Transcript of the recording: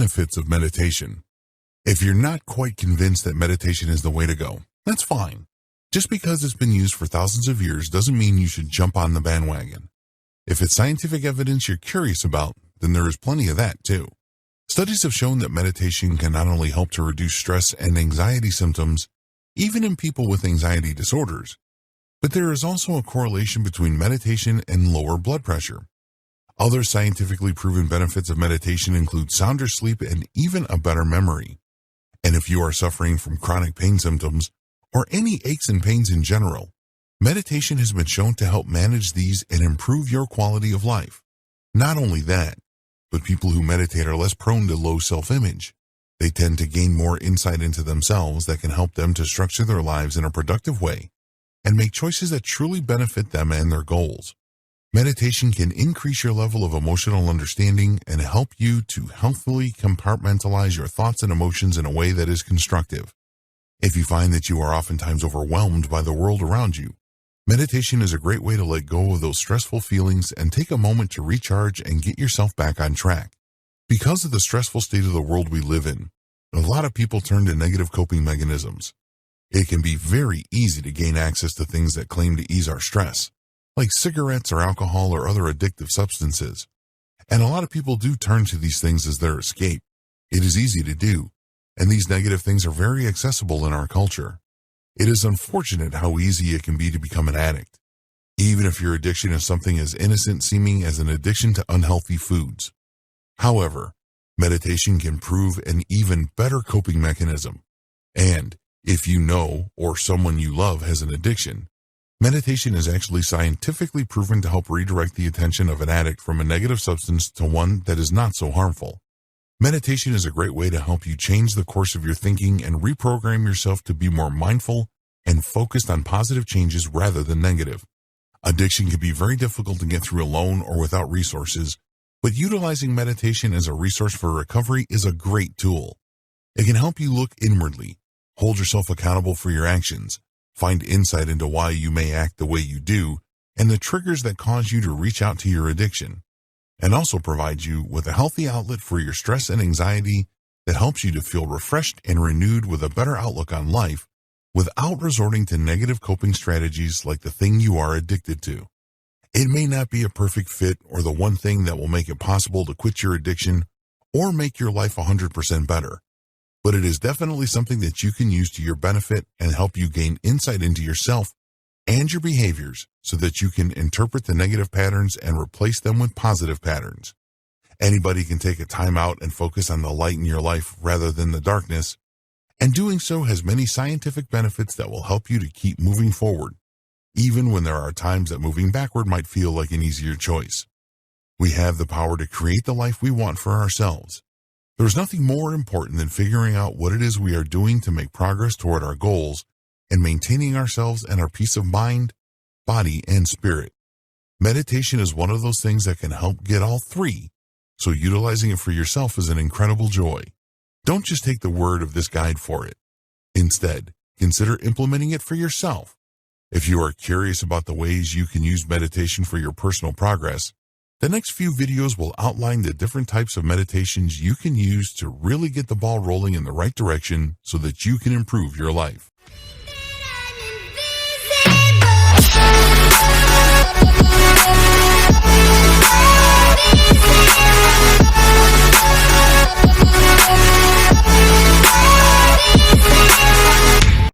Benefits of meditation. If you're not quite convinced that meditation is the way to go, that's fine. Just because it's been used for thousands of years doesn't mean you should jump on the bandwagon. If it's scientific evidence you're curious about, then there is plenty of that too. Studies have shown that meditation can not only help to reduce stress and anxiety symptoms, even in people with anxiety disorders, but there is also a correlation between meditation and lower blood pressure. Other scientifically proven benefits of meditation include sounder sleep and even a better memory. And if you are suffering from chronic pain symptoms or any aches and pains in general, meditation has been shown to help manage these and improve your quality of life. Not only that, but people who meditate are less prone to low self-image. They tend to gain more insight into themselves that can help them to structure their lives in a productive way and make choices that truly benefit them and their goals. Meditation can increase your level of emotional understanding and help you to healthily compartmentalize your thoughts and emotions in a way that is constructive. If you find that you are oftentimes overwhelmed by the world around you, meditation is a great way to let go of those stressful feelings and take a moment to recharge and get yourself back on track. Because of the stressful state of the world we live in, a lot of people turn to negative coping mechanisms. It can be very easy to gain access to things that claim to ease our stress, like cigarettes or alcohol or other addictive substances. And a lot of people do turn to these things as their escape. It is easy to do, and these negative things are very accessible in our culture. It is unfortunate how easy it can be to become an addict, even if your addiction is something as innocent seeming as an addiction to unhealthy foods. However, meditation can prove an even better coping mechanism. And if you know or someone you love has an addiction, meditation is actually scientifically proven to help redirect the attention of an addict from a negative substance to one that is not so harmful. Meditation is a great way to help you change the course of your thinking and reprogram yourself to be more mindful and focused on positive changes rather than negative. Addiction can be very difficult to get through alone or without resources, but utilizing meditation as a resource for recovery is a great tool. It can help you look inwardly, hold yourself accountable for your actions, find insight into why you may act the way you do, and the triggers that cause you to reach out to your addiction, and also provide you with a healthy outlet for your stress and anxiety that helps you to feel refreshed and renewed with a better outlook on life without resorting to negative coping strategies like the thing you are addicted to. It may not be a perfect fit or the one thing that will make it possible to quit your addiction or make your life 100% better. But it is definitely something that you can use to your benefit and help you gain insight into yourself and your behaviors so that you can interpret the negative patterns and replace them with positive patterns. Anybody can take a time out and focus on the light in your life rather than the darkness, and doing so has many scientific benefits that will help you to keep moving forward, even when there are times that moving backward might feel like an easier choice. We have the power to create the life we want for ourselves. There's nothing more important than figuring out what it is we are doing to make progress toward our goals and maintaining ourselves and our peace of mind, body, and spirit. Meditation is one of those things that can help get all three, so utilizing it for yourself is an incredible joy. Don't just take the word of this guide for it. Instead, consider implementing it for yourself. If you are curious about the ways you can use meditation for your personal progress, the next few videos will outline the different types of meditations you can use to really get the ball rolling in the right direction so that you can improve your life.